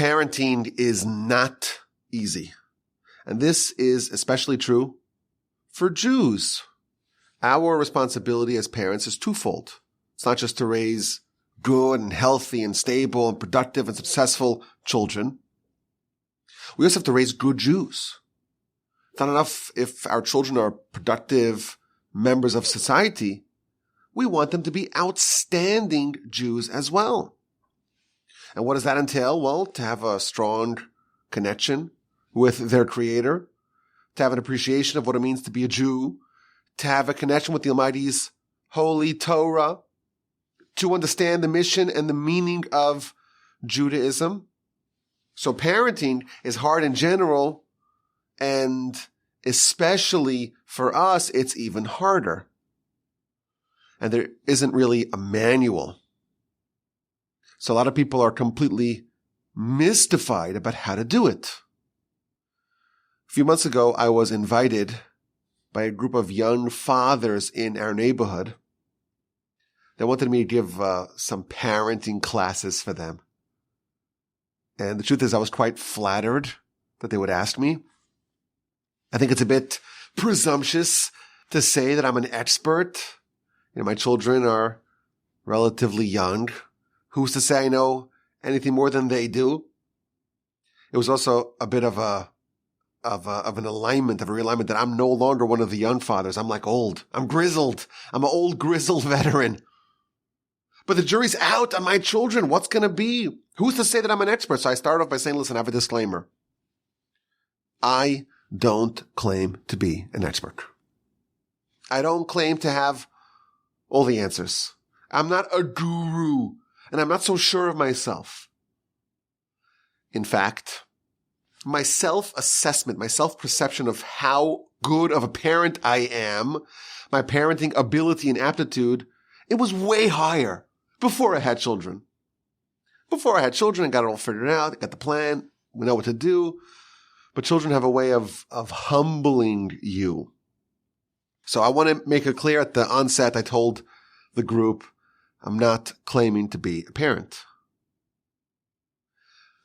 Parenting is not easy. And this is especially true for Jews. Our responsibility as parents is twofold. It's not just to raise good and healthy and stable and productive and successful children. We also have to raise good Jews. It's not enough if our children are productive members of society. We want them to be outstanding Jews as well. And what does that entail? Well, to have a strong connection with their Creator, to have an appreciation of what it means to be a Jew, to have a connection with the Almighty's holy Torah, to understand the mission and the meaning of Judaism. So parenting is hard in general, and especially for us, it's even harder. And there isn't really a manual. So a lot of people are completely mystified about how to do it. A few months ago, I was invited by a group of young fathers in our neighborhood. They wanted me to give some parenting classes for them. And the truth is, I was quite flattered that they would ask me. I think it's a bit presumptuous to say that I'm an expert. My children are relatively young. Who's to say I know anything more than they do? It was also a bit of an realignment that I'm no longer one of the young fathers. I'm like old. I'm grizzled. I'm an old grizzled veteran. But the jury's out on my children. What's going to be? Who's to say that I'm an expert? So I started off by saying, listen, I have a disclaimer. I don't claim to be an expert. I don't claim to have all the answers. I'm not a guru, and I'm not so sure of myself. In fact, my self-assessment, my self-perception of how good of a parent I am, my parenting ability and aptitude, it was way higher before I had children. Before I had children, I got it all figured out. I got the plan. We know what to do. But children have a way of humbling you. So I want to make it clear at the onset, I told the group, I'm not claiming to be a parent.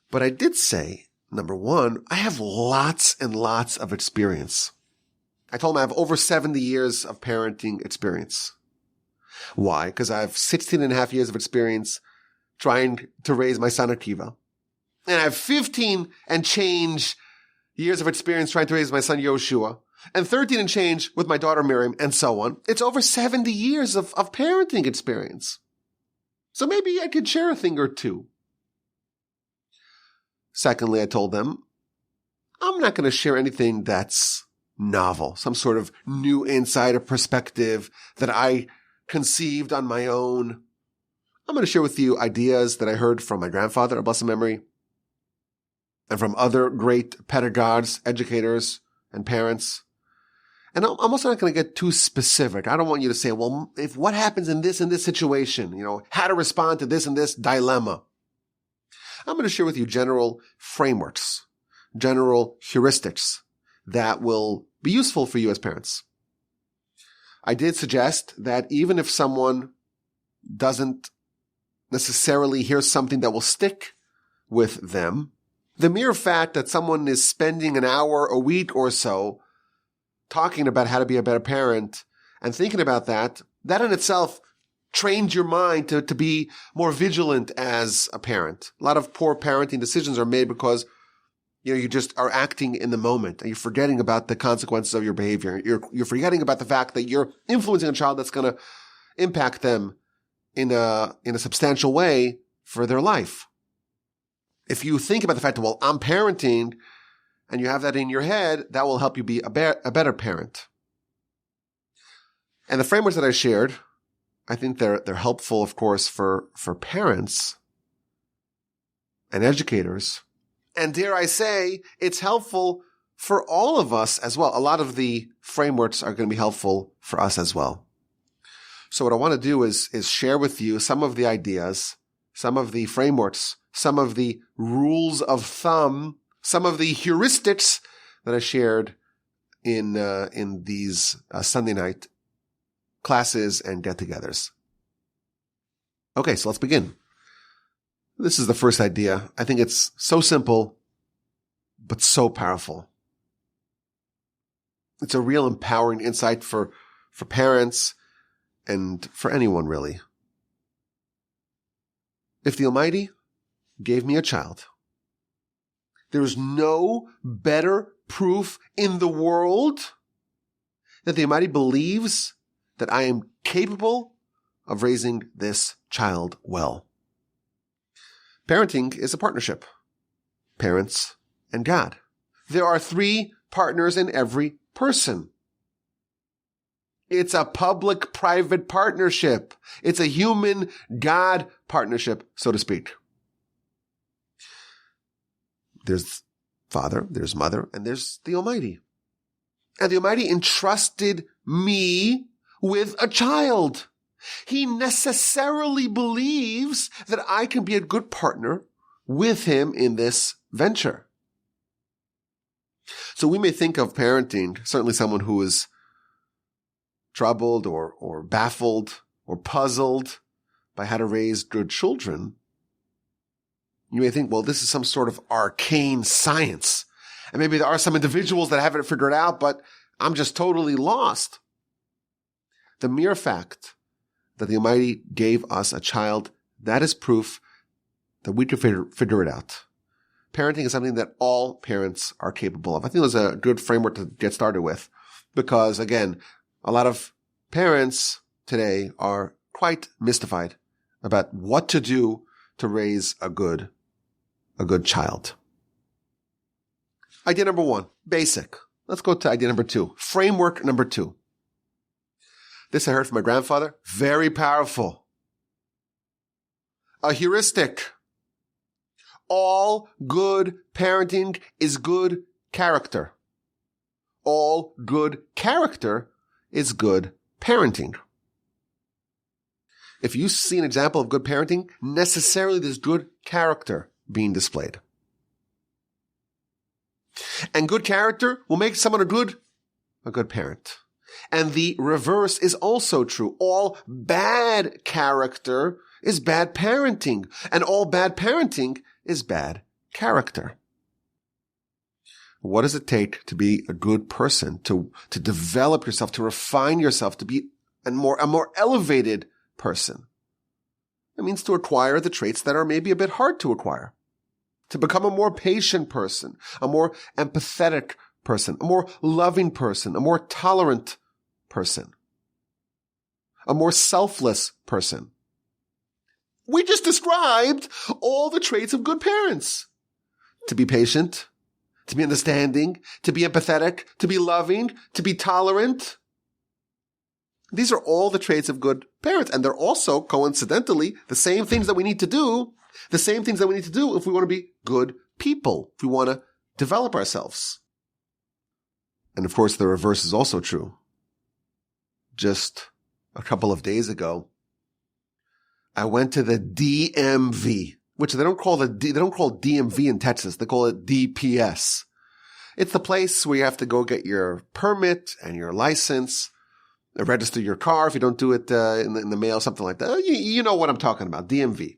But I did say, number one, I have lots and lots of experience. I told them I have over 70 years of parenting experience. Why? Because I have 16 and a half years of experience trying to raise my son Akiva. And I have 15 and change years of experience trying to raise my son Yoshua. And 13 and change with my daughter Miriam, and so on. It's over 70 years of parenting experience. So maybe I could share a thing or two. Secondly, I told them, I'm not going to share anything that's novel, some sort of new insider perspective that I conceived on my own. I'm going to share with you ideas that I heard from my grandfather, of blessed memory, and from other great pedagogues, educators, and parents. And I'm also not going to get too specific. I don't want you to say, well, if what happens in this situation, how to respond to this and this dilemma. I'm going to share with you general frameworks, general heuristics that will be useful for you as parents. I did suggest that even if someone doesn't necessarily hear something that will stick with them, the mere fact that someone is spending an hour a week or so talking about how to be a better parent and thinking about that in itself trains your mind to be more vigilant as a parent. A lot of poor parenting decisions are made because, you just are acting in the moment and you're forgetting about the consequences of your behavior. You're forgetting about the fact that you're influencing a child that's going to impact them in a substantial way for their life. If you think about the fact that, well, I'm parenting, and you have that in your head, that will help you be a better parent. And the frameworks that I shared, I think they're helpful, of course, for parents and educators. And dare I say, it's helpful for all of us as well. A lot of the frameworks are going to be helpful for us as well. So what I want to do is share with you some of the ideas, some of the frameworks, some of the rules of thumb, some of the heuristics that I shared in these Sunday night classes and get-togethers. Okay, so let's begin. This is the first idea. I think it's so simple, but so powerful. It's a real empowering insight for parents and for anyone, really. If the Almighty gave me a child, there is no better proof in the world that the Almighty believes that I am capable of raising this child well. Parenting is a partnership. Parents and God. There are 3 partners in every person. It's a public-private partnership. It's a human-God partnership, so to speak. There's Father, there's Mother, and there's the Almighty. And the Almighty entrusted me with a child. He necessarily believes that I can be a good partner with him in this venture. So we may think of parenting, certainly someone who is troubled or baffled or puzzled by how to raise good children. You may think, well, this is some sort of arcane science. And maybe there are some individuals that have it figured out, but I'm just totally lost. The mere fact that the Almighty gave us a child, that is proof that we can figure it out. Parenting is something that all parents are capable of. I think there's a good framework to get started with because, again, a lot of parents today are quite mystified about what to do to raise a good child. Idea number 1, basic. Let's go to idea number 2, framework number 2. This I heard from my grandfather. Very powerful. A heuristic. All good parenting is good character. All good character is good parenting. If you see an example of good parenting, necessarily there's good character being displayed. And good character will make someone a good parent. And the reverse is also true. All bad character is bad parenting, and all bad parenting is bad character. What does it take to be a good person, to develop yourself, to refine yourself, to be a more elevated person? It means to acquire the traits that are maybe a bit hard to acquire. To become a more patient person, a more empathetic person, a more loving person, a more tolerant person, a more selfless person. We just described all the traits of good parents. To be patient, to be understanding, to be empathetic, to be loving, to be tolerant. These are all the traits of good parents. And they're also, coincidentally, the same things that we need to do if we want to be good people, if we want to develop ourselves. And of course, the reverse is also true. Just a couple of days ago, I went to the DMV, which they don't call DMV in Texas. They call it DPS. It's the place where you have to go get your permit and your license, register your car if you don't do it in the mail, something like that. You know what I'm talking about, DMV.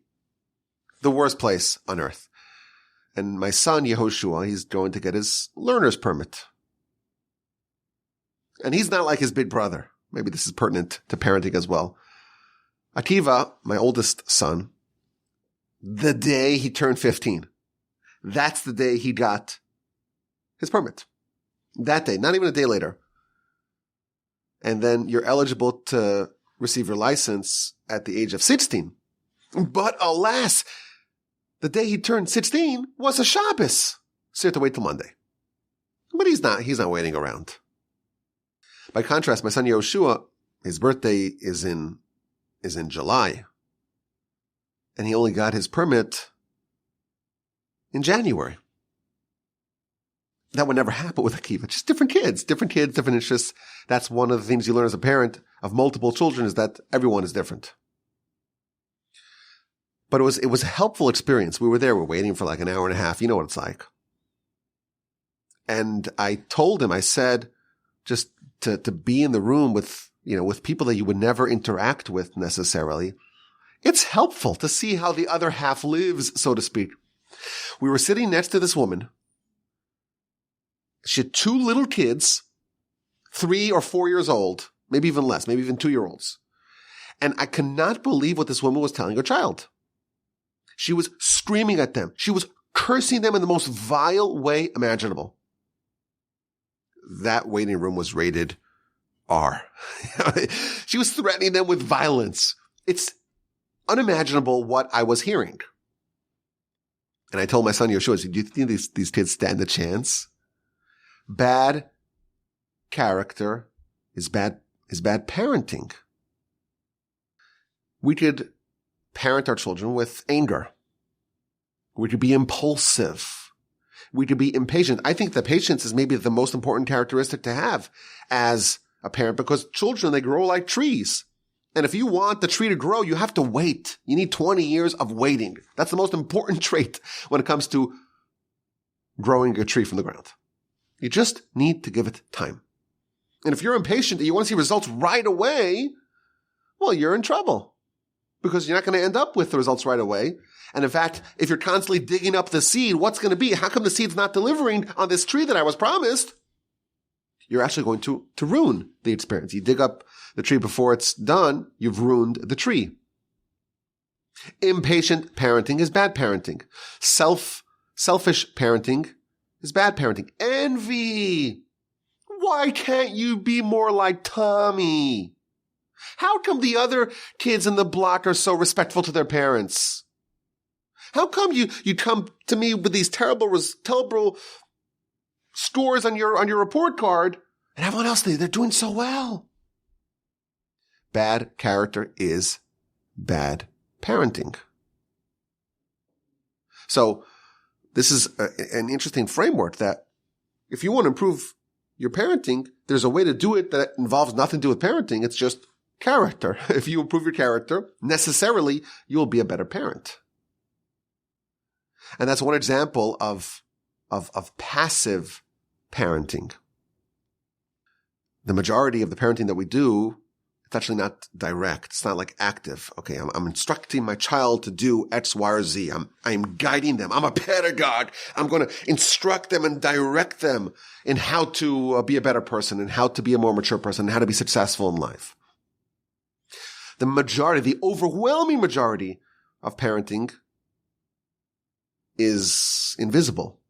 The worst place on earth. And my son, Yehoshua, he's going to get his learner's permit. And he's not like his big brother. Maybe this is pertinent to parenting as well. Akiva, my oldest son, the day he turned 15, that's the day he got his permit. That day, not even a day later. And then you're eligible to receive your license at the age of 16. But alas, the day he turned 16 was a Shabbos. So you have to wait till Monday. But he's not waiting around. By contrast, my son Yehoshua, his birthday is in July. And he only got his permit in January. That would never happen with Akiva. Just different kids, different interests. That's one of the things you learn as a parent of multiple children is that everyone is different. But it was a helpful experience. We were there. We're waiting for like an hour and a half. You know what it's like. And I told him, I said, just to be in the room with people that you would never interact with necessarily it's helpful to see how the other half lives, so to speak. We were sitting next to this woman. She had 2 little kids, 3 or 4 years old, maybe even less, maybe even 2-year-olds. And I cannot believe what this woman was telling her child. She was screaming at them. She was cursing them in the most vile way imaginable. That waiting room was rated R. She was threatening them with violence. It's unimaginable what I was hearing. And I told my son Yoshua, do you think these kids stand a chance? Bad character is bad parenting. We could parent our children with anger. We could be impulsive. We could be impatient. I think that patience is maybe the most important characteristic to have as a parent, because children, they grow like trees. And if you want the tree to grow, you have to wait. You need 20 years of waiting. That's the most important trait when it comes to growing a tree from the ground. You just need to give it time. And if you're impatient and you want to see results right away, well, you're in trouble, because you're not going to end up with the results right away. And in fact, if you're constantly digging up the seed, what's going to be? How come the seed's not delivering on this tree that I was promised? You're actually going to ruin the experience. You dig up the tree before it's done, you've ruined the tree. Impatient parenting is bad parenting. Selfish parenting is bad parenting. Envy. Why can't you be more like Tommy? How come the other kids in the block are so respectful to their parents? How come you come to me with these terrible scores on your report card, and everyone else, they're doing so well? Bad character is bad parenting. So this is an interesting framework that if you want to improve your parenting, there's a way to do it that involves nothing to do with parenting. It's just character. If you improve your character, necessarily you'll be a better parent. And that's one example of passive parenting. The majority of the parenting that we do, it's actually not direct. It's not like active. Okay, I'm instructing my child to do X, Y, or Z. I'm guiding them. I'm a pedagogue. I'm going to instruct them and direct them in how to be a better person and how to be a more mature person and how to be successful in life. The overwhelming majority of parenting is invisible,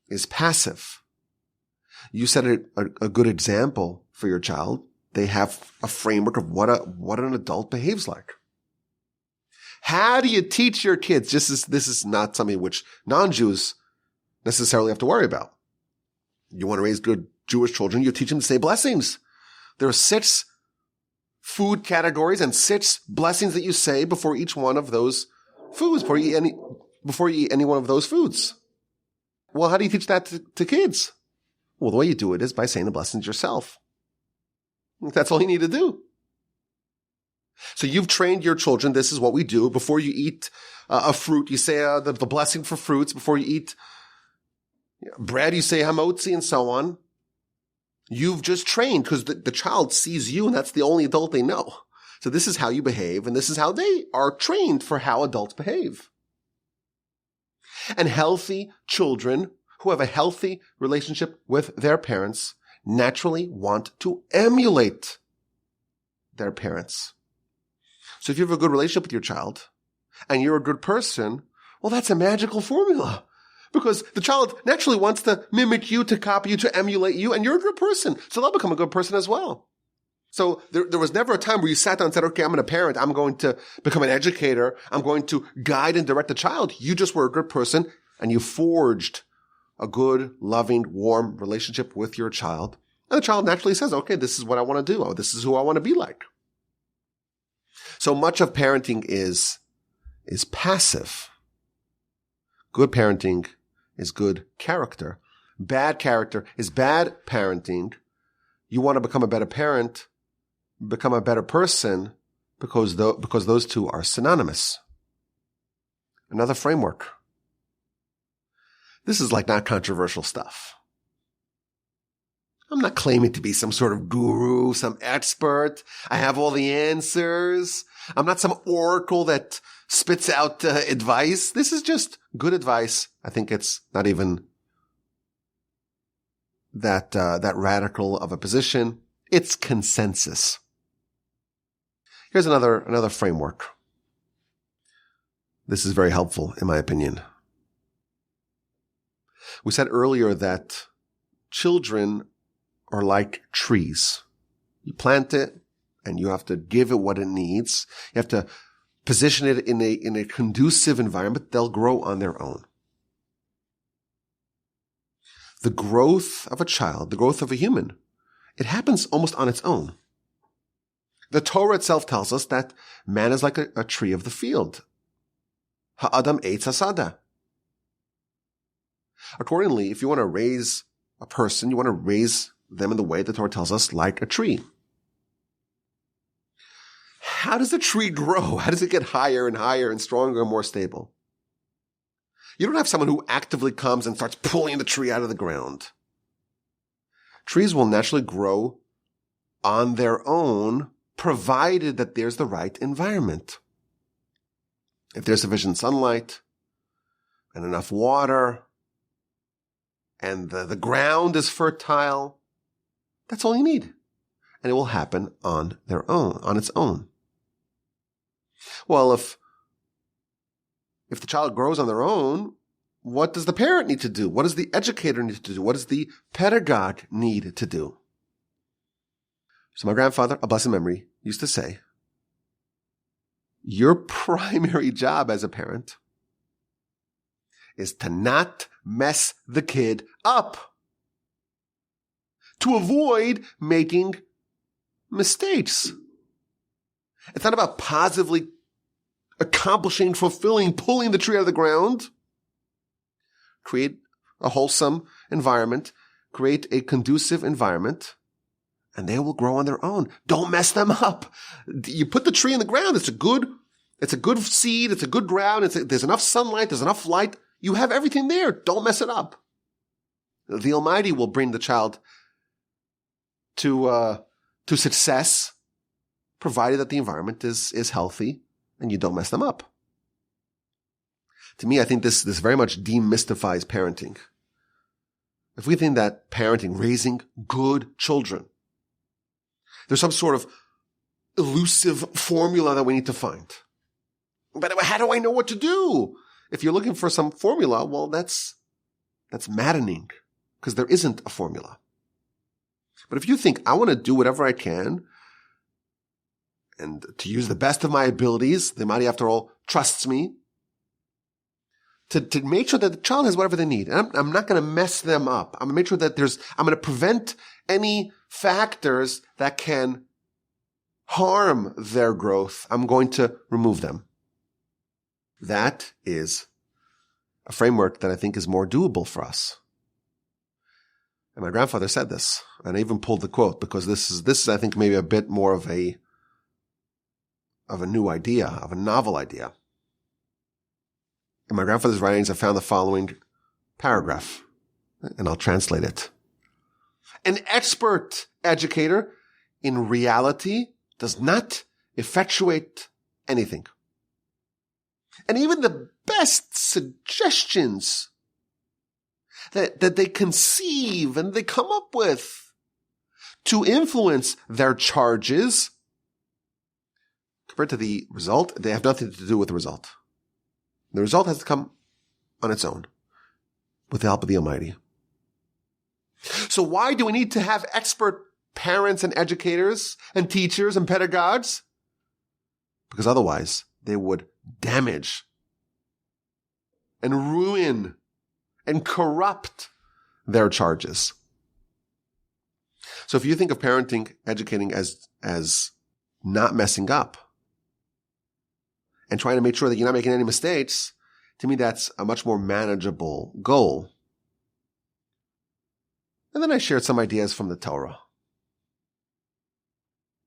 is passive. You set a good example for your child. They have a framework of what an adult behaves like. How do you teach your kids? This is not something which non-Jews necessarily have to worry about. You want to raise good Jewish children, you teach them to say blessings. There are 6 food categories and 6 blessings that you say before each one of those foods, before you eat any one of those foods. Well, how do you teach that to kids? Well, the way you do it is by saying the blessings yourself. That's all you need to do. So you've trained your children. This is what we do. Before you eat a fruit, you say the blessing for fruits. Before you eat bread, you say hamotzi, and so on. You've just trained, because the child sees you, and that's the only adult they know. So this is how you behave, and this is how they are trained for how adults behave. And healthy children who have a healthy relationship with their parents naturally want to emulate their parents. So if you have a good relationship with your child and you're a good person, well, that's a magical formula, because the child naturally wants to mimic you, to copy you, to emulate you, and you're a good person. So they'll become a good person as well. So there was never a time where you sat down and said, okay, I'm a parent. I'm going to become an educator. I'm going to guide and direct the child. You just were a good person, and you forged a good, loving, warm relationship with your child. And the child naturally says, okay, this is what I want to do. Oh, this is who I want to be like. So much of parenting is passive. Good parenting is good character. Bad character is bad parenting. You want to become a better parent, become a better person, because those two are synonymous. Another framework. This is like not controversial stuff. I'm not claiming to be some sort of guru, some expert. I have all the answers. I'm not some oracle that spits out advice. This is just good advice. I think it's not even that radical of a position. It's consensus. Here's another framework. This is very helpful, in my opinion. We said earlier that children are like trees. You plant it, and you have to give it what it needs. You have to position it in a conducive environment. They'll grow on their own. The growth of a child, the growth of a human, it happens almost on its own. The Torah itself tells us that man is like a tree of the field. Ha'adam eitz hasada. Accordingly, if you want to raise a person, you want to raise them in the way the Torah tells us, like a tree. How does the tree grow? How does it get higher and higher and stronger and more stable? You don't have someone who actively comes and starts pulling the tree out of the ground. Trees will naturally grow on their own, provided that there's the right environment. If there's sufficient sunlight and enough water and the ground is fertile, that's all you need. And it will happen on its own. Well, if the child grows on their own, what does the parent need to do? What does the educator need to do? What does the pedagogue need to do? So my grandfather, a blessed memory, used to say, your primary job as a parent is to not mess the kid up, to avoid making mistakes. It's not about positively accomplishing, fulfilling, pulling the tree out of the ground. Create a wholesome environment, create a conducive environment, and they will grow on their own. Don't mess them up. You put the tree in the ground. It's a good seed. It's a good ground. There's enough sunlight. There's enough light. You have everything there. Don't mess it up. The Almighty will bring the child to success, provided that the environment is healthy and you don't mess them up. To me, I think this very much demystifies parenting. If we think that parenting, raising good children, there's some sort of elusive formula that we need to find. But how do I know what to do? If you're looking for some formula, well, that's maddening, because there isn't a formula. But if you think, I want to do whatever I can, and to use the best of my abilities, the Almighty, after all, trusts me, to make sure that the child has whatever they need. And I'm not going to mess them up. I'm going to make sure that I'm going to prevent any factors that can harm their growth. I'm going to remove them. That is a framework that I think is more doable for us. And my grandfather said this, and I even pulled the quote, because this is I think maybe a bit more of a new idea, of a novel idea. In my grandfather's writings, I found the following paragraph, and I'll translate it. An expert educator in reality does not effectuate anything. And even the best suggestions that they conceive and they come up with to influence their charges, compared to the result, they have nothing to do with the result. The result has to come on its own, with the help of the Almighty. So why do we need to have expert parents and educators and teachers and pedagogues? Because otherwise they would damage and ruin and corrupt their charges. So if you think of parenting, educating as not messing up, and trying to make sure that you're not making any mistakes, to me that's a much more manageable goal. And then I shared some ideas from the Torah.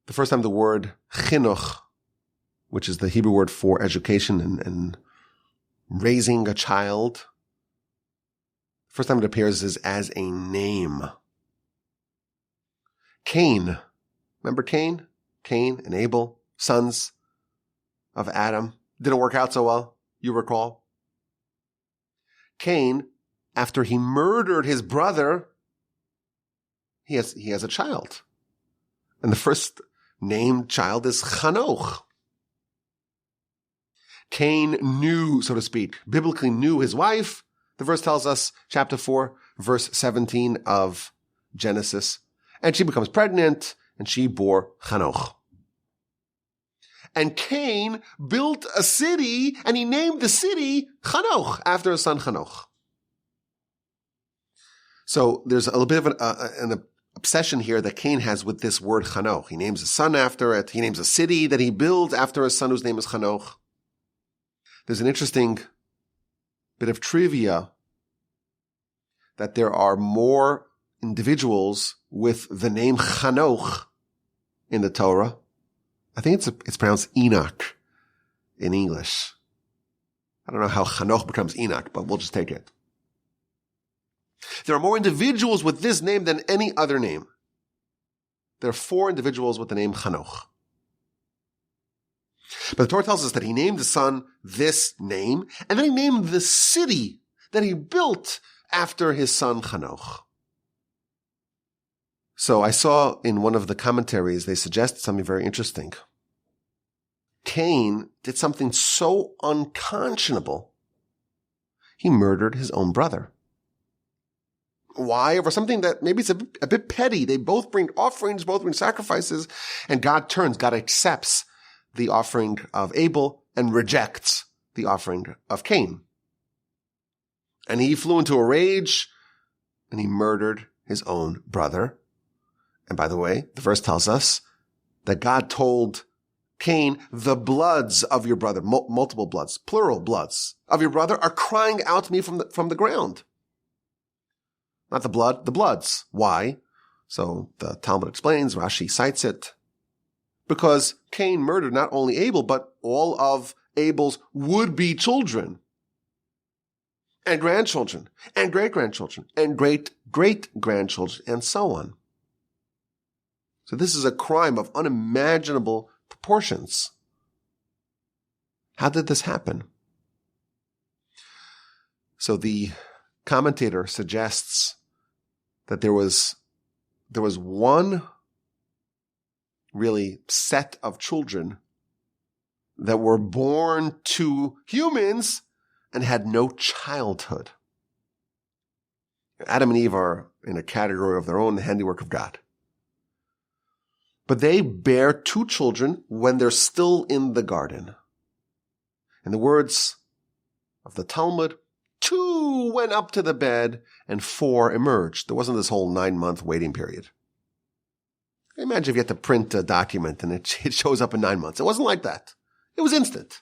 The first time the word chinuch, which is the Hebrew word for education and raising a child, first time it appears is as a name. Cain. Remember Cain? Cain and Abel, sons. of Adam didn't work out so well, you recall. Cain, after he murdered his brother, he has a child. And the first named child is Hanoch. Cain knew, so to speak, biblically knew his wife. The verse tells us, chapter 4, verse 17 of Genesis. And she becomes pregnant, and she bore Hanoch. And Cain built a city, and he named the city Hanoch, after his son Hanoch. So there's a little bit of an obsession here that Cain has with this word Hanoch. He names his son after it. He names a city that he builds after his son whose name is Hanoch. There's an interesting bit of trivia that there are more individuals with the name Hanoch in the Torah. I think it's pronounced Enoch in English. I don't know how Hanoch becomes Enoch, but we'll just take it. There are more individuals with this name than any other name. There are 4 individuals with the name Hanoch. But the Torah tells us that he named the son this name, and then he named the city that he built after his son Hanoch. So I saw in one of the commentaries, they suggested something very interesting. Cain did something so unconscionable. He murdered his own brother. Why? Over something that maybe it's a bit petty. They both bring offerings, both bring sacrifices, and God accepts the offering of Abel and rejects the offering of Cain. And he flew into a rage and he murdered his own brother. And by the way, the verse tells us that God told Cain, the bloods of your brother, multiple bloods, plural bloods of your brother are crying out to me from the ground. Not the blood, the bloods. Why? So the Talmud explains, Rashi cites it. Because Cain murdered not only Abel, but all of Abel's would-be children and grandchildren and great-grandchildren and great-great-grandchildren and so on. So this is a crime of unimaginable proportions. How did this happen? So the commentator suggests that there was one really set of children that were born to humans and had no childhood. Adam and Eve are in a category of their own, the handiwork of God. But they bear 2 children when they're still in the garden. In the words of the Talmud, 2 went up to the bed and 4 emerged. There wasn't this whole 9-month waiting period. Imagine if you had to print a document and it shows up in 9 months. It wasn't like that. It was instant.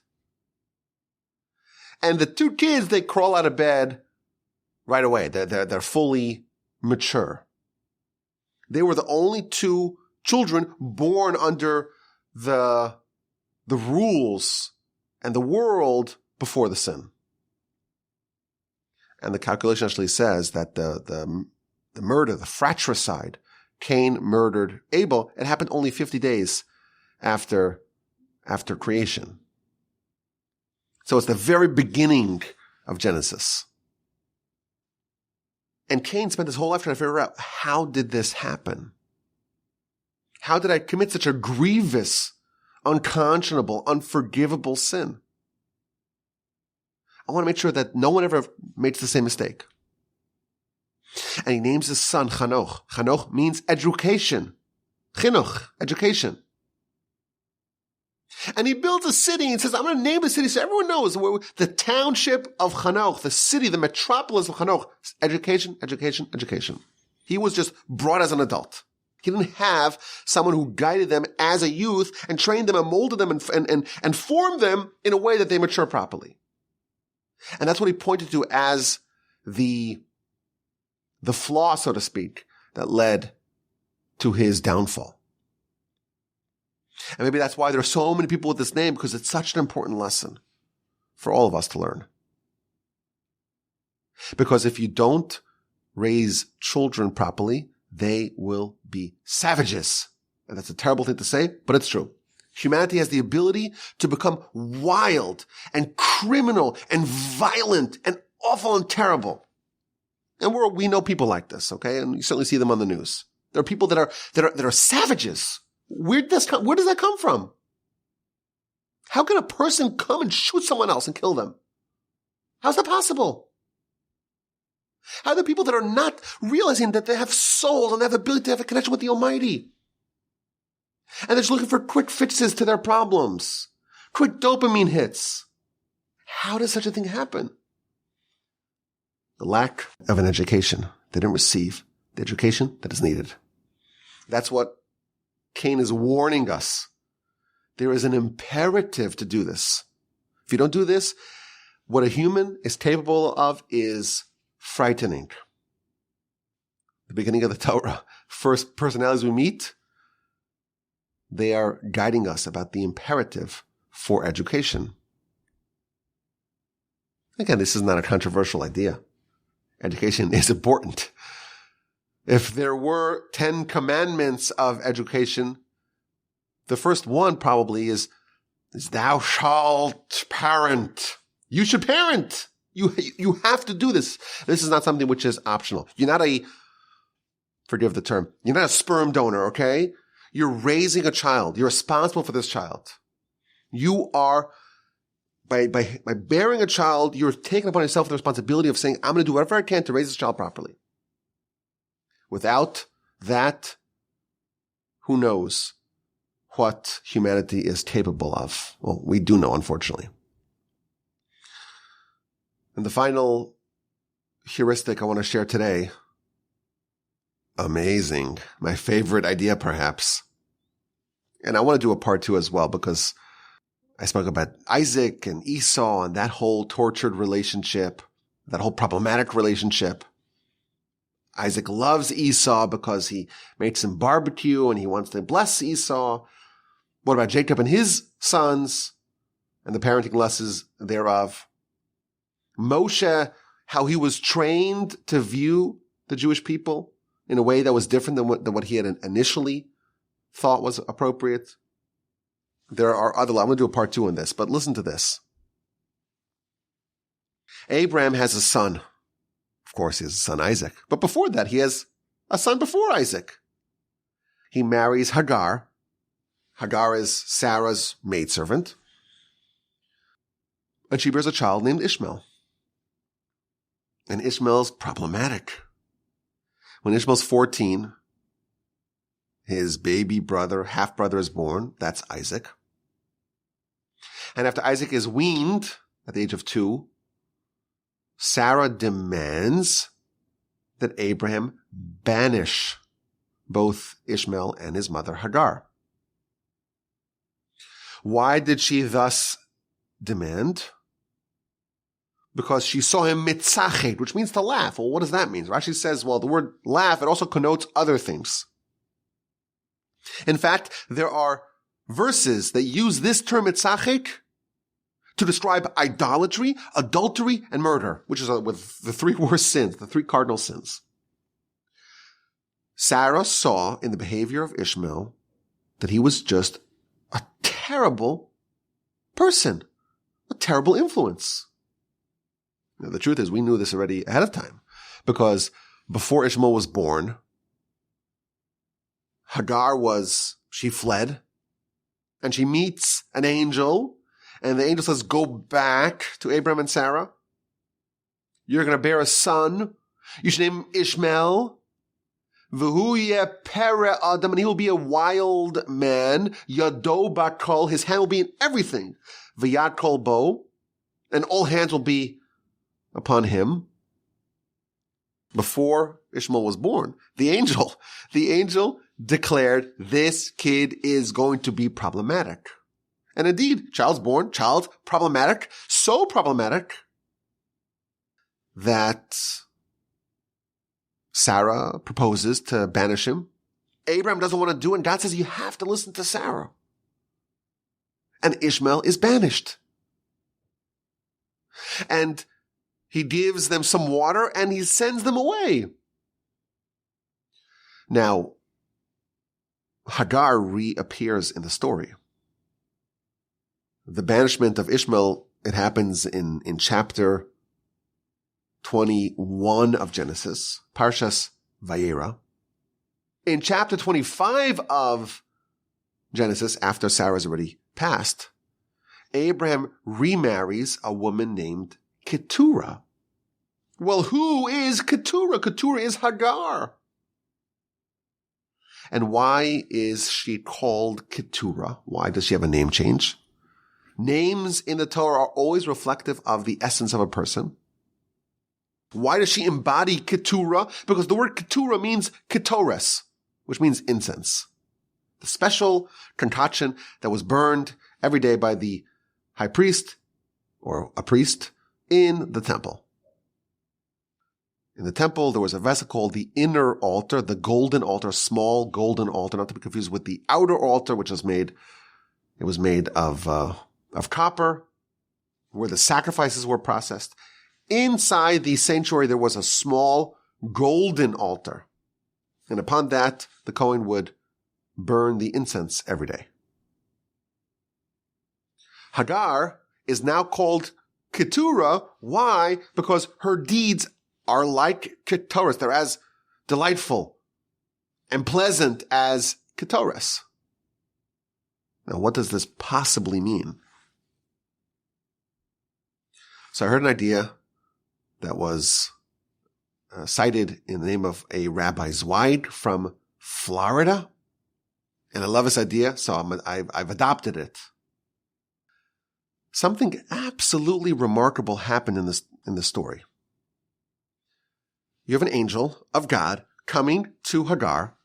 And the 2 kids, they crawl out of bed right away. They're fully mature. They were the only 2 children born under the rules and the world before the sin. And the calculation actually says that the murder, the fratricide, Cain murdered Abel, it happened only 50 days after creation. So it's the very beginning of Genesis. And Cain spent his whole life trying to figure out, how did this happen? How did I commit such a grievous, unconscionable, unforgivable sin? I want to make sure that no one ever makes the same mistake. And he names his son Hanoch. Hanoch means education. Chinuch, education. And he builds a city and says, I'm going to name the city so everyone knows the township of Hanoch, the city, the metropolis of Hanoch. Education, education, education. He was just brought as an adult. He didn't have someone who guided them as a youth and trained them and molded them and formed them in a way that they mature properly. And that's what he pointed to as the flaw, so to speak, that led to his downfall. And maybe that's why there are so many people with this name, because it's such an important lesson for all of us to learn. Because if you don't raise children properly, they will be savages. And that's a terrible thing to say, but it's true. Humanity has the ability to become wild and criminal and violent and awful and terrible. And we know people like this, okay? And you certainly see them on the news. There are people that are savages. Where does that come from? How can a person come and shoot someone else and kill them? How's that possible? How are there people that are not realizing that they have souls and they have the ability to have a connection with the Almighty? And they're just looking for quick fixes to their problems, quick dopamine hits. How does such a thing happen? The lack of an education. They didn't receive the education that is needed. That's what Cain is warning us. There is an imperative to do this. If you don't do this, what a human is capable of is frightening. The beginning of the Torah, first personalities we meet, they are guiding us about the imperative for education. Again, this is not a controversial idea. Education is important. If there were 10 commandments of education, the first one probably is thou shalt parent. You should parent. You have to do this. This is not something which is optional. You're not forgive the term, you're not a sperm donor, okay? You're raising a child. You're responsible for this child. You are, by bearing a child, you're taking upon yourself the responsibility of saying, I'm going to do whatever I can to raise this child properly. Without that, who knows what humanity is capable of? Well, we do know, unfortunately. And the final heuristic I want to share today, amazing, my favorite idea perhaps. And I want to do a part 2 as well, because I spoke about Isaac and Esau and that whole tortured relationship, that whole problematic relationship. Isaac loves Esau because he makes him barbecue and he wants to bless Esau. What about Jacob and his sons and the parenting lessons thereof? Moshe, how he was trained to view the Jewish people in a way that was different than what he had initially thought was appropriate. There are other, I'm going to do a part 2 on this, but listen to this. Abraham has a son. Of course, he has a son Isaac. But before that, he has a son before Isaac. He marries Hagar. Hagar is Sarah's maidservant. And she bears a child named Ishmael. And Ishmael's problematic. When Ishmael's 14, his baby brother, half-brother is born. That's Isaac. And after Isaac is weaned at the age of 2, Sarah demands that Abraham banish both Ishmael and his mother Hagar. Why did she thus demand? Because she saw him mitzachet, which means to laugh. Well, what does that mean? Rashi says, well, the word laugh, it also connotes other things. In fact, there are verses that use this term mitzachet to describe idolatry, adultery, and murder, which is with the 3 worst sins, the 3 cardinal sins. Sarah saw in the behavior of Ishmael that he was just a terrible person, a terrible influence. Now, the truth is, we knew this already ahead of time, because before Ishmael was born, Hagar she fled, and she meets an angel, and the angel says, go back to Abraham and Sarah. You're going to bear a son. You should name him Ishmael. V'hu pere adam, and he will be a wild man. Yado bakol, his hand will be in everything. V'yad kol bo, and all hands will be upon him. Before Ishmael was born, the angel declared this kid is going to be problematic. And indeed, child's born, child problematic, so problematic that Sarah proposes to banish him. Abraham doesn't want to do it, and God says you have to listen to Sarah. And Ishmael is banished. And he gives them some water and he sends them away. Now, Hagar reappears in the story. the banishment of Ishmael, it happens in chapter 21 of Genesis, Parshas Vayera. In chapter 25 of Genesis, after Sarah's already passed, Abraham remarries a woman named Keturah. Well, who is Keturah? Keturah is Hagar. And why is she called Keturah? Why does she have a name change? Names in the Torah are always reflective of the essence of a person. Why does she embody Keturah? Because the word Keturah means ketores, which means incense. The special concoction that was burned every day by the high priest or a priest in the temple. In the temple, there was a vessel called the inner altar, the golden altar, small golden altar, not to be confused with the outer altar, which was made of copper, where the sacrifices were processed. Inside the sanctuary, there was a small golden altar. And upon that, the Kohen would burn the incense every day. Hagar is now called Keturah. Why? Because her deeds are like ketores. They're as delightful and pleasant as ketores. Now, what does this possibly mean? So I heard an idea that was cited in the name of a Rabbi Zweig from Florida. And I love this idea, so I've adopted it. Something absolutely remarkable happened in this story. You have an angel of God coming to Hagar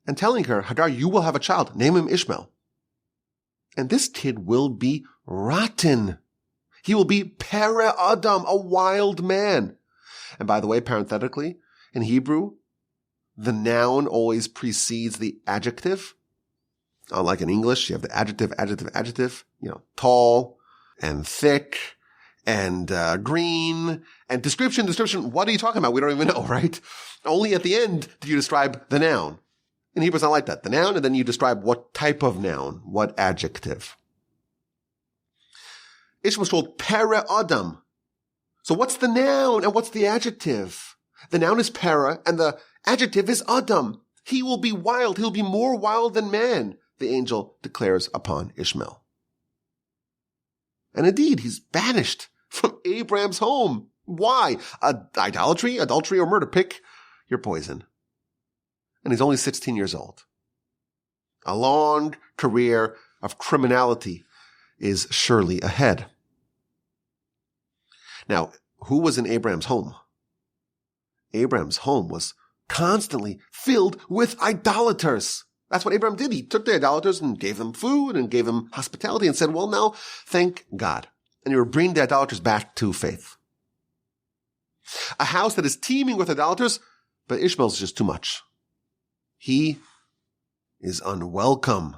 and telling her, Hagar, you will have a child. Name him Ishmael. And this kid will be rotten. He will be Pere Adam, a wild man. And by the way, parenthetically, in Hebrew, the noun always precedes the adjective. Unlike in English, you have the adjective, tall and thick and green and description. What are you talking about? We don't even know, right? Only at the end do you describe the noun. In Hebrew, it's not like that. The noun, and then you describe what type of noun, what adjective. Ishmael was called Pere Adam. So what's the noun and what's the adjective? The noun is Pere and the adjective is Adam. He will be wild. He'll be more wild than man, the angel declares upon Ishmael. And indeed, he's banished from Abraham's home. Why? Idolatry, adultery, or murder. Pick your poison. And he's only 16 years old. A long career of criminality is surely ahead. Now, who was in Abraham's home? Abraham's home was constantly filled with idolaters. That's what Abraham did. He took the idolaters and gave them food and gave them hospitality and said, well, now, thank God. And he will bring the idolaters back to faith. A house that is teeming with idolaters, but Ishmael's just too much. He is unwelcome.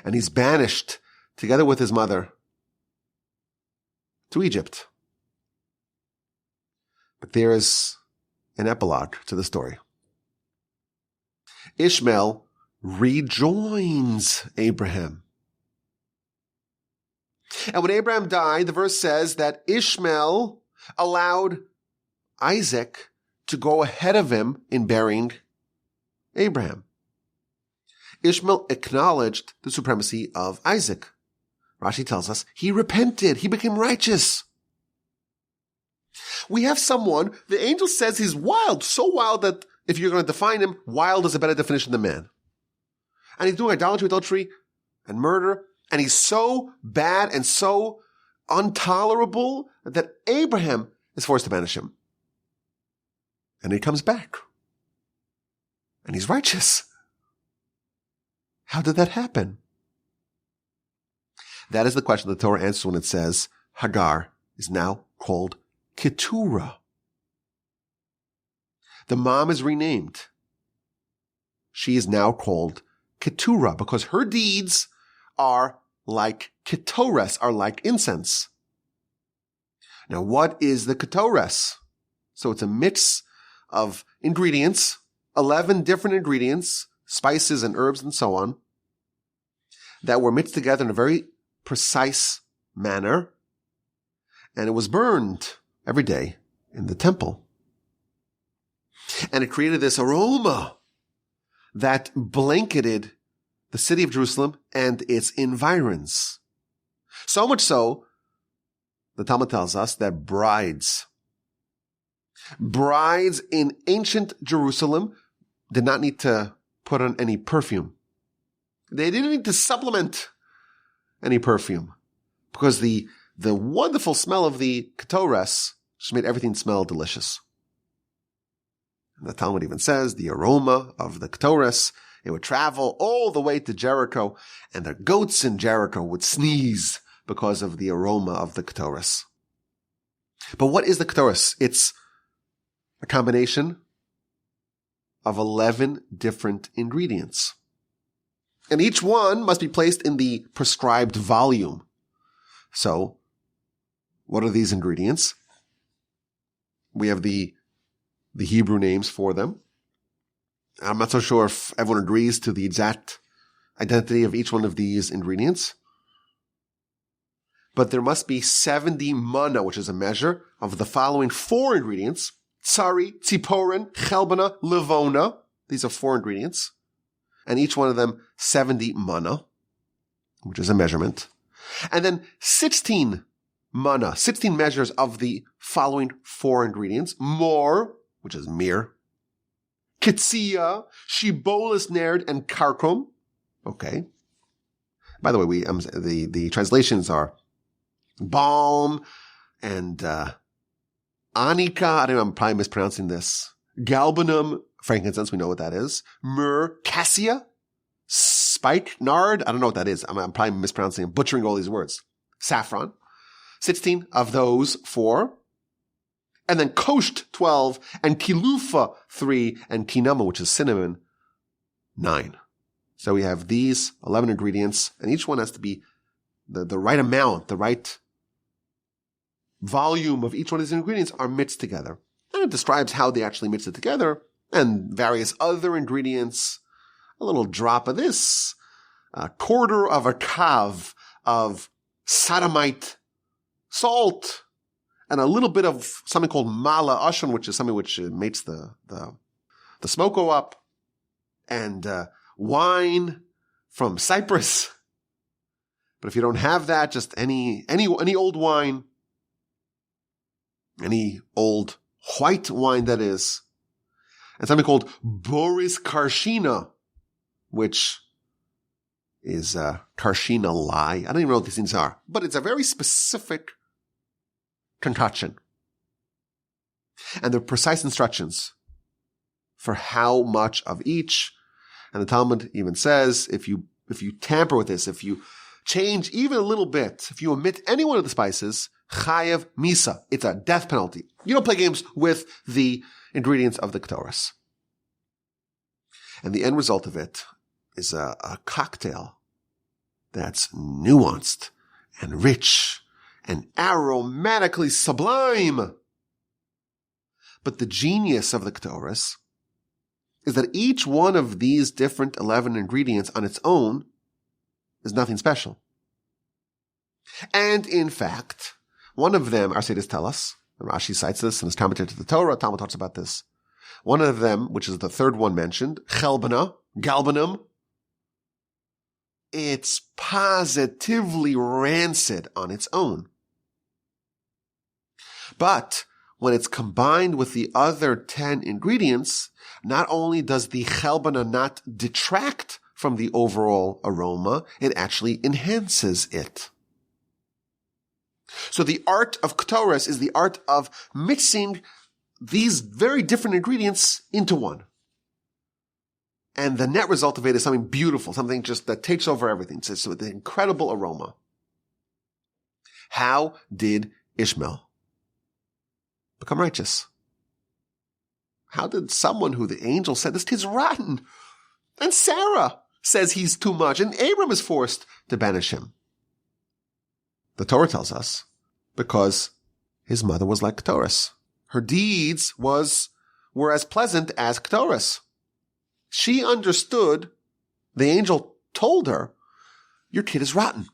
And he's banished together with his mother to Egypt. But there is an epilogue to the story. Ishmael rejoins Abraham. And when Abraham died, the verse says that Ishmael allowed Isaac to go ahead of him in burying Abraham. Ishmael acknowledged the supremacy of Isaac. Rashi tells us he repented. He became righteous. We have someone, the angel says he's wild, so wild that if you're going to define him, wild is a better definition than man. And he's doing idolatry, adultery, and murder. And he's so bad and so intolerable that Abraham is forced to banish him. And he comes back. And he's righteous. How did that happen? That is the question the Torah answers when it says Hagar is now called Keturah. The mom is renamed. She is now called Keturah because her deeds are like ketores, are like incense. Now, what is the ketores? So it's a mix of ingredients, 11 different ingredients, spices and herbs and so on, that were mixed together in a very precise manner, and it was burned every day in the temple. And it created this aroma that blanketed the city of Jerusalem and its environs. So much so, the Talmud tells us that brides in ancient Jerusalem did not need to put on any perfume. They didn't need to supplement any perfume because the wonderful smell of the ketores just made everything smell delicious. And the Talmud even says the aroma of the ketores, it would travel all the way to Jericho, and the goats in Jericho would sneeze because of the aroma of the ketores. But what is the ketores? It's a combination of 11 different ingredients. And each one must be placed in the prescribed volume. So, what are these ingredients? We have the Hebrew names for them. I'm not so sure if everyone agrees to the exact identity of each one of these ingredients. But there must be 70 mana, which is a measure of the following 4 ingredients. Tsari, tziporin, chelbana, levona. These are 4 ingredients. And each one of them 70 mana, which is a measurement. And then 16 mana, 16 measures of the following 4 ingredients. Mor, which is mir. Kitsia, shibolis, nerd, and karkum. Okay. By the way, the translations are balm and anika. I don't know, I'm probably mispronouncing this. Galbanum, frankincense, we know what that is. Myrrh, cassia, spike, nard. I don't know what that is. I'm probably mispronouncing and butchering all these words. Saffron. 16 of those 4. And then kosht 12, and kilufa 3, and kinama, which is cinnamon, 9. So we have these 11 ingredients, and each one has to be the right amount, the right volume of each one of these ingredients are mixed together. And it describes how they actually mix it together, and various other ingredients, a little drop of this, a quarter of a kav of sodomite salt, and a little bit of something called mala ashon, which is something which makes the smoke go up, and wine from Cyprus. But if you don't have that, just any old wine, any old white wine that is, and something called Boris Karshina, which is Karshina lye. I don't even know what these things are, but it's a very specific concoction. And there are precise instructions for how much of each. And the Talmud even says, if you tamper with this, if you change even a little bit, if you omit any one of the spices, chayev misa, it's a death penalty. You don't play games with the ingredients of the ketores. And the end result of it is a cocktail that's nuanced and rich and aromatically sublime. But the genius of the ketores is that each one of these different 11 ingredients on its own is nothing special. And in fact, one of them, our sages tell us, and Rashi cites this in his commentary to the Torah, Talmud talks about this. One of them, which is the third one mentioned, chelbana, galbanum, it's positively rancid on its own. But when it's combined with the other 10 ingredients, not only does the chelbana not detract from the overall aroma, it actually enhances it. So the art of ketores is the art of mixing these very different ingredients into one. And the net result of it is something beautiful, something just that takes over everything. So it's an incredible aroma. How did Ishmael become righteous? How did someone who the angel said, this kid's rotten, and Sarah says he's too much, and Abram is forced to banish him? The Torah tells us, because his mother was like ketores. Her deeds were as pleasant as ketores. She understood, the angel told her, your kid is rotten.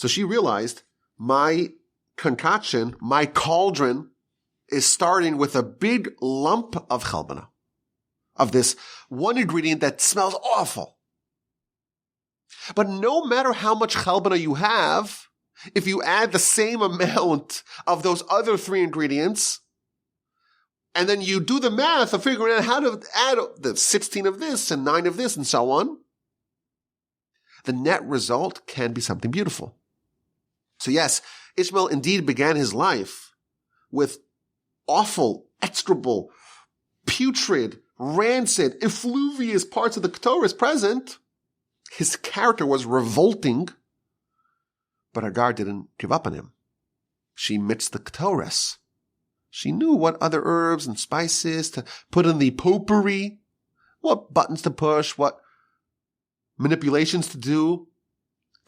So she realized, my concoction, my cauldron, is starting with a big lump of chalbana, of this one ingredient that smells awful. But no matter how much chalbana you have, if you add the same amount of those other 3 ingredients, and then you do the math of figuring out how to add the 16 of this and 9 of this and so on, the net result can be something beautiful. So yes, Ishmael indeed began his life with awful, execrable, putrid, rancid, effluvious parts of the Torah present. His character was revolting, but Hagar didn't give up on him. She mixed the Ketores. She knew what other herbs and spices to put in the potpourri, what buttons to push, what manipulations to do,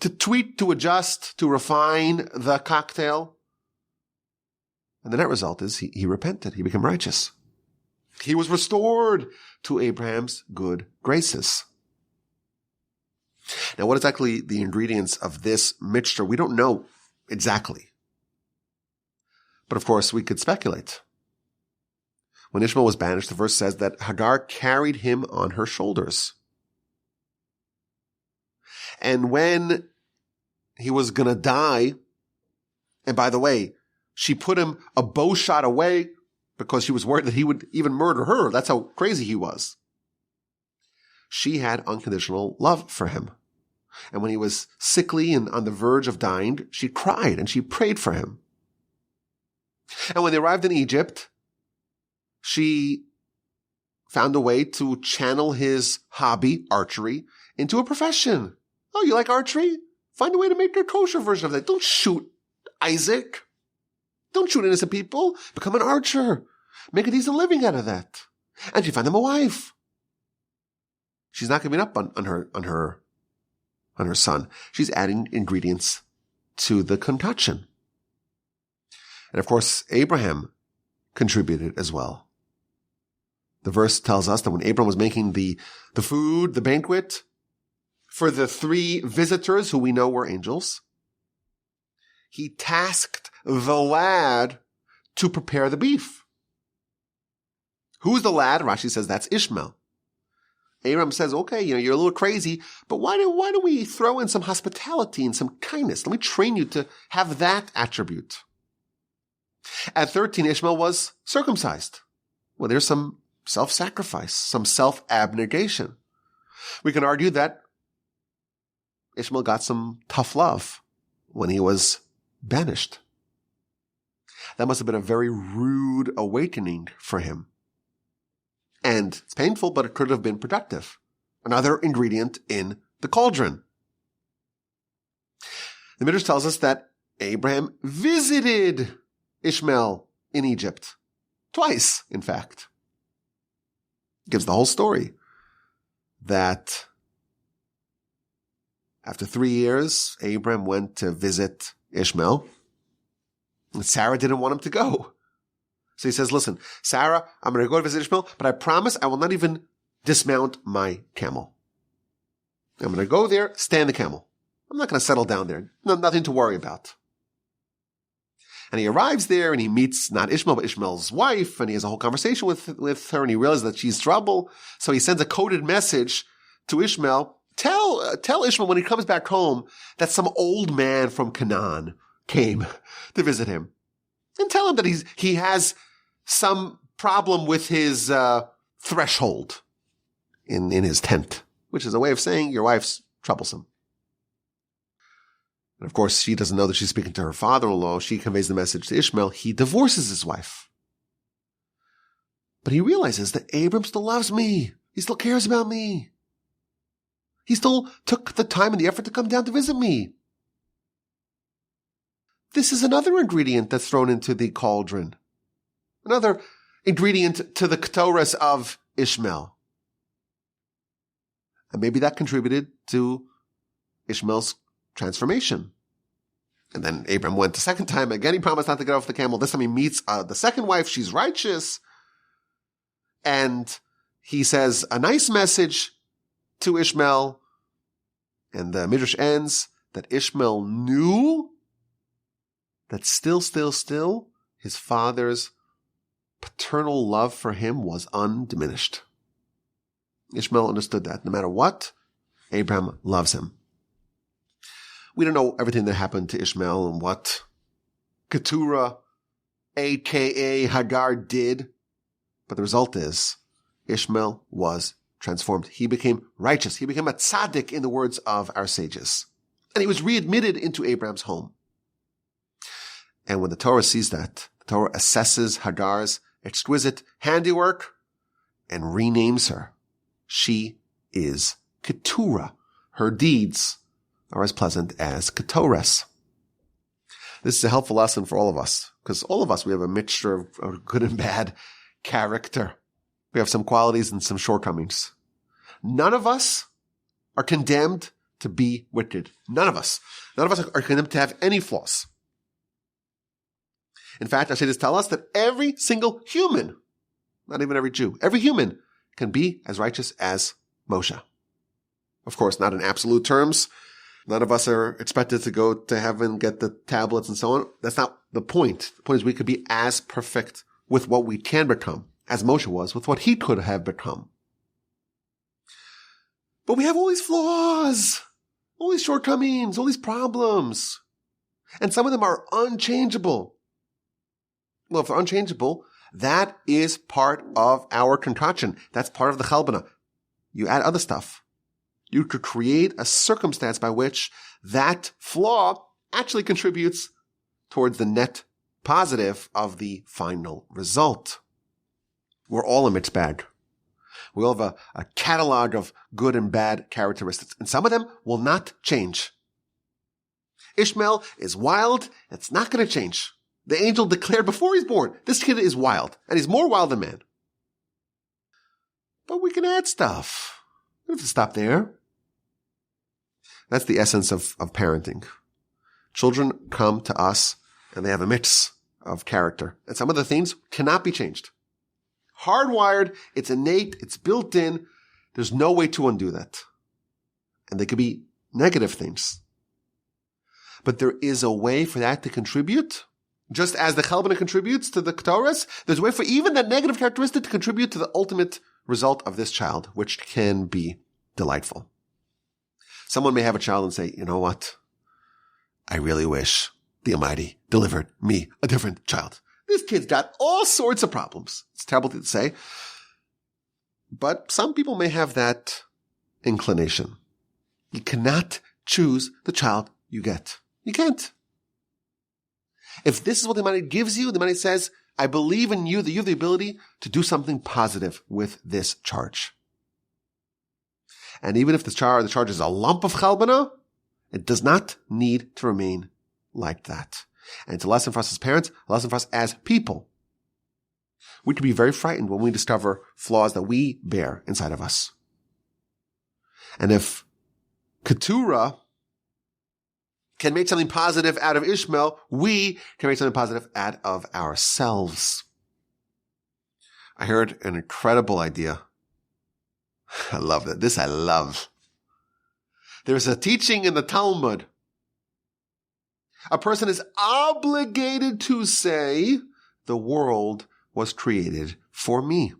to tweak, to adjust, to refine the cocktail. And the net result is he repented. He became righteous. He was restored to Abraham's good graces. Now, what exactly the ingredients of this mixture? We don't know exactly. But of course, we could speculate. When Ishmael was banished, the verse says that Hagar carried him on her shoulders. And when he was going to die, and by the way, she put him a bow shot away because she was worried that he would even murder her. That's how crazy he was. She had unconditional love for him. And when he was sickly and on the verge of dying, she cried and she prayed for him. And when they arrived in Egypt, she found a way to channel his hobby, archery, into a profession. Oh, you like archery? Find a way to make a kosher version of that. Don't shoot Isaac. Don't shoot innocent people. Become an archer. Make a decent living out of that. And she found him a wife. She's not giving up on her son. She's adding ingredients to the concoction. And of course, Abraham contributed as well. The verse tells us that when Abraham was making the food, the banquet, for the 3 visitors who we know were angels, he tasked the lad to prepare the beef. Who's the lad? Rashi says that's Ishmael. Abraham says, okay, you're a little crazy, but why do we throw in some hospitality and some kindness? Let me train you to have that attribute. At 13, Ishmael was circumcised. Well, there's some self-sacrifice, some self-abnegation. We can argue that Ishmael got some tough love when he was banished. That must have been a very rude awakening for him. And it's painful, but it could have been productive. Another ingredient in the cauldron. The Midrash tells us that Abraham visited Ishmael in Egypt. Twice, in fact. Gives the whole story. That after 3 years, Abraham went to visit Ishmael. And Sarah didn't want him to go. So he says, listen, Sarah, I'm going to go to visit Ishmael, but I promise I will not even dismount my camel. I'm going to go there, stay on the camel. I'm not going to settle down there. No, nothing to worry about. And he arrives there and he meets not Ishmael, but Ishmael's wife, and he has a whole conversation with her, and he realizes that she's trouble. So he sends a coded message to Ishmael. Tell Ishmael when he comes back home that some old man from Canaan came to visit him. And tell him that he has some problem with his threshold in his tent, which is a way of saying your wife's troublesome. And of course, she doesn't know that she's speaking to her father-in-law. She conveys the message to Ishmael. He divorces his wife. But he realizes that Abram still loves me. He still cares about me. He still took the time and the effort to come down to visit me. This is another ingredient that's thrown into the cauldron. Another ingredient to the ketores of Ishmael. And maybe that contributed to Ishmael's transformation. And then Abram went the second time. Again, he promised not to get off the camel. This time he meets the second wife. She's righteous. And he says a nice message to Ishmael. And the Midrash ends that Ishmael knew that still, his father's paternal love for him was undiminished. Ishmael understood that no matter what, Abraham loves him. We don't know everything that happened to Ishmael and what Keturah, aka Hagar, did, but the result is Ishmael was transformed. He became righteous. He became a tzaddik in the words of our sages. And he was readmitted into Abraham's home. And when the Torah sees that, the Torah assesses Hagar's exquisite handiwork and renames her. She is Keturah. Her deeds are as pleasant as Ketores. This is a helpful lesson for all of us, because all of us, we have a mixture of good and bad character. We have some qualities and some shortcomings. None of us are condemned to be wicked. None of us. None of us are condemned to have any flaws. In fact, our sages tell us that every single human, not even every Jew, every human can be as righteous as Moshe. Of course, not in absolute terms. None of us are expected to go to heaven, get the tablets and so on. That's not the point. The point is we could be as perfect with what we can become as Moshe was with what he could have become. But we have all these flaws, all these shortcomings, all these problems. And some of them are unchangeable. Well, if they're unchangeable, that is part of our concoction. That's part of the chalbana. You add other stuff. You could create a circumstance by which that flaw actually contributes towards the net positive of the final result. We're all a mixed bag. We all have a catalog of good and bad characteristics, and some of them will not change. Ishmael is wild. It's not going to change. The angel declared before he's born, this kid is wild, and he's more wild than man. But we can add stuff. We don't have to stop there. That's the essence of parenting. Children come to us, and they have a mix of character. And some of the things cannot be changed. Hardwired, it's innate, it's built in. There's no way to undo that. And they could be negative things. But there is a way for that to contribute. Just as the chalbana contributes to the Ketores, there's a way for even that negative characteristic to contribute to the ultimate result of this child, which can be delightful. Someone may have a child and say, you know what? I really wish the Almighty delivered me a different child. This kid's got all sorts of problems. It's terrible to say. But some people may have that inclination. You cannot choose the child you get. You can't. If this is what the Almighty gives you, the Almighty says, I believe in you that you have the ability to do something positive with this charge. And even if the charge is a lump of chalbana, it does not need to remain like that. And it's a lesson for us as parents, a lesson for us as people. We can be very frightened when we discover flaws that we bear inside of us. And if Keturah can make something positive out of Ishmael, we can make something positive out of ourselves. I heard an incredible idea. I love that. This I love. There's a teaching in the Talmud. A person is obligated to say, the world was created for me.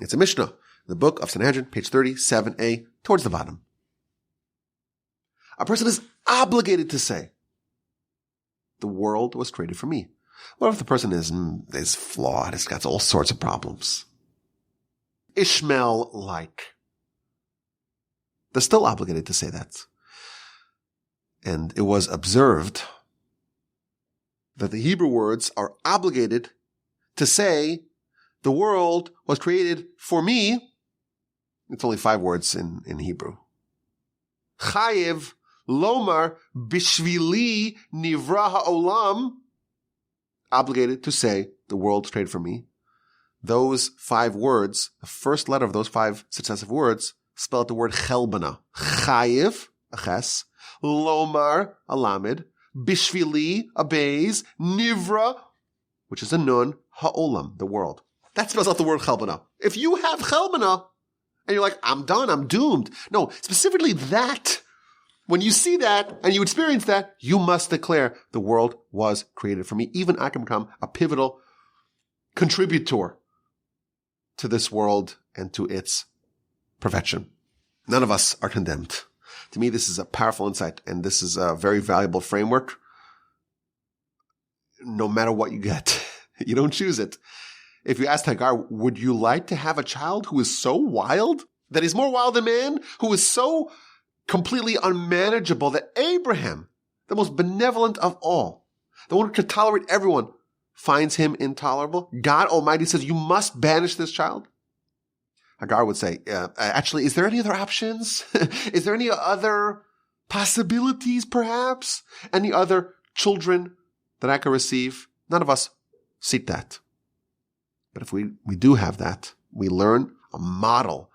It's a Mishnah, the book of Sanhedrin, page 37a, towards the bottom. A person is obligated to say, the world was created for me. What if the person is flawed, has got all sorts of problems? Ishmael-like. They're still obligated to say that. And it was observed that the Hebrew words are obligated to say, the world was created for me. It's only 5 words in Hebrew. Chayev lomar bishvili nivra ha'olam. Obligated to say, the world was created for me. Those 5 words, the first letter of those 5 successive words, spell out the word chelbana. Chayev, a ches, lomar, a lamed, bishvili, a beis, nivra, which is a nun, ha'olam, the world. That spells out the word chelbana. If you have chelbana, and you're like, I'm done, I'm doomed. No, specifically that When you see that and you experience that, you must declare the world was created for me. Even I can become a pivotal contributor to this world and to its perfection. None of us are condemned. To me, this is a powerful insight, and this is a very valuable framework. No matter what you get, you don't choose it. If you asked Hagar, would you like to have a child who is so wild that he's more wild than man, who is so completely unmanageable that Abraham, the most benevolent of all, the one who could tolerate everyone, finds him intolerable? God Almighty says, you must banish this child. Hagar would say, actually, is there any other options? Is there any other possibilities, perhaps? Any other children that I could receive? None of us seek that. But if we do have that, we learn a model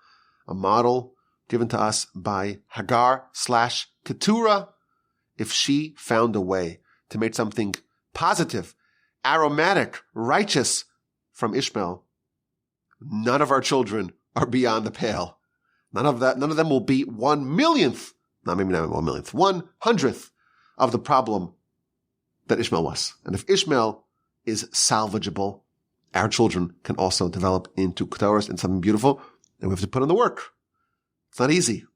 given to us by Hagar/Keturah. If she found a way to make something positive, aromatic, righteous from Ishmael, none of our children are beyond the pale. None of them will be 1/100th of the problem that Ishmael was. And if Ishmael is salvageable, our children can also develop into Keturahs and something beautiful, and we have to put in the work. It's not easy.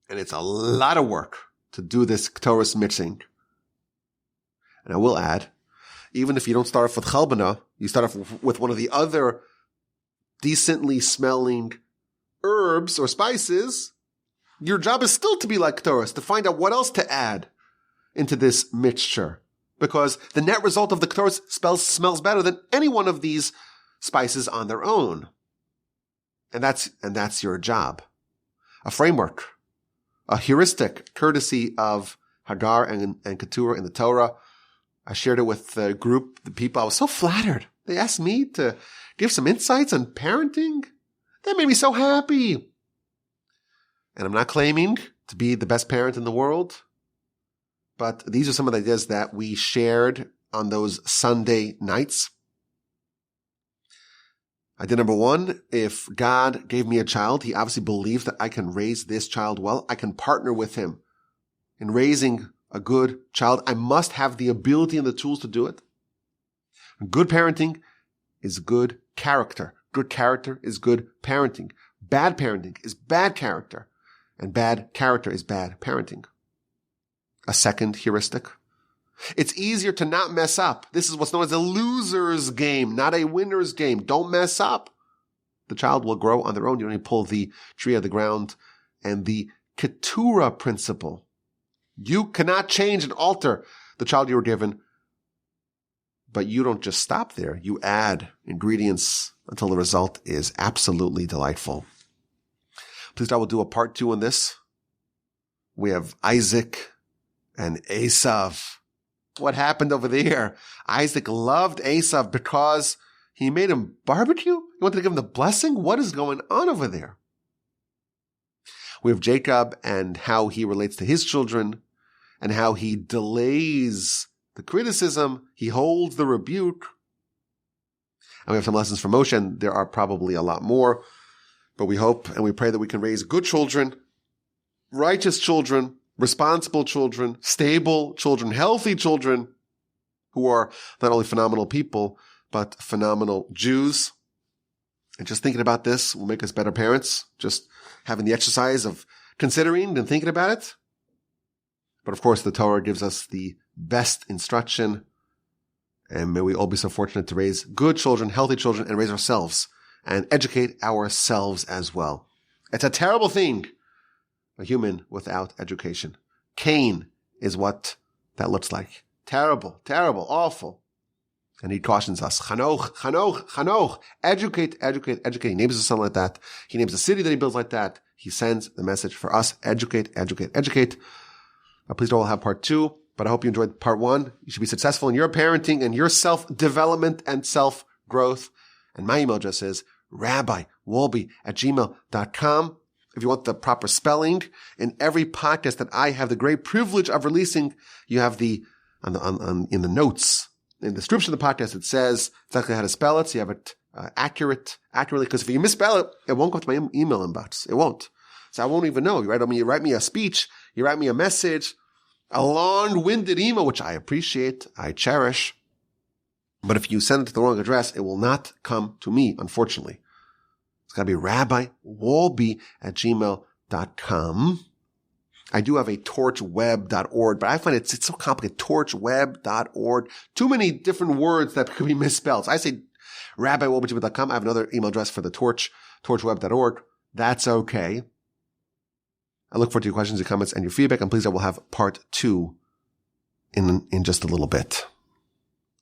And it's a lot of work to do this Keturahs mixing. And I will add, even if you don't start off with chalbana, you start off with one of the other decently smelling herbs or spices, your job is still to be like Keturahs, to find out what else to add into this mixture. Because the net result of the Keturahs smells better than any one of these spices on their own. And that's your job. A framework, a heuristic, courtesy of Hagar and Keturah in the Torah. I shared it with the group, the people. I was so flattered. They asked me to give some insights on parenting. That made me so happy. And I'm not claiming to be the best parent in the world, but these are some of the ideas that we shared on those Sunday nights. Idea number one, if God gave me a child, he obviously believes that I can raise this child well. I can partner with him in raising a good child. I must have the ability and the tools to do it. Good parenting is good character. Good character is good parenting. Bad parenting is bad character. And bad character is bad parenting. A second heuristic. It's easier to not mess up. This is what's known as a loser's game, not a winner's game. Don't mess up. The child will grow on their own. You don't need to pull the tree out of the ground. And the Keturah principle. You cannot change and alter the child you were given, but you don't just stop there. You add ingredients until the result is absolutely delightful. Please God will do a part 2 on this. We have Isaac and Esav. What happened over there? Isaac loved Esav because he made him barbecue? He wanted to give him the blessing? What is going on over there? We have Jacob and how he relates to his children and how he delays the criticism. He holds the rebuke. And we have some lessons from Moshe, and there are probably a lot more. But we hope and we pray that we can raise good children, righteous children, responsible children, stable children, healthy children who are not only phenomenal people, but phenomenal Jews. And just thinking about this will make us better parents. Just having the exercise of considering and thinking about it. But of course, the Torah gives us the best instruction. And may we all be so fortunate to raise good children, healthy children, and raise ourselves and educate ourselves as well. It's a terrible thing, a human without education. Cain is what that looks like. Terrible, terrible, awful. And he cautions us, Chanoch, Chanoch, Chanoch, educate, educate, educate. He names his son like that. He names the city that he builds like that. He sends the message for us, educate, educate, educate. Please don't have part 2, but I hope you enjoyed part 1. You should be successful in your parenting and your self-development and self-growth. And my email address is rabbiwolbe@gmail.com. If you want the proper spelling, in every podcast that I have the great privilege of releasing, you have the, in the notes, in the description of the podcast, it says exactly how to spell it. So you have it accurately, because if you misspell it, it won't go to my email inbox. It won't. So I won't even know. You write me a speech, you write me a message, a long-winded email, which I appreciate, I cherish. But if you send it to the wrong address, it will not come to me, unfortunately. It's got to be rabbiwolbe@gmail.com. I do have a torchweb.org, but I find it's so complicated. Torchweb.org. Too many different words that could be misspelled. So I say rabbiwolbe@gmail.com. I have another email address for the torchweb.org. That's okay. I look forward to your questions, your comments, and your feedback. And please, I will have part 2 in just a little bit.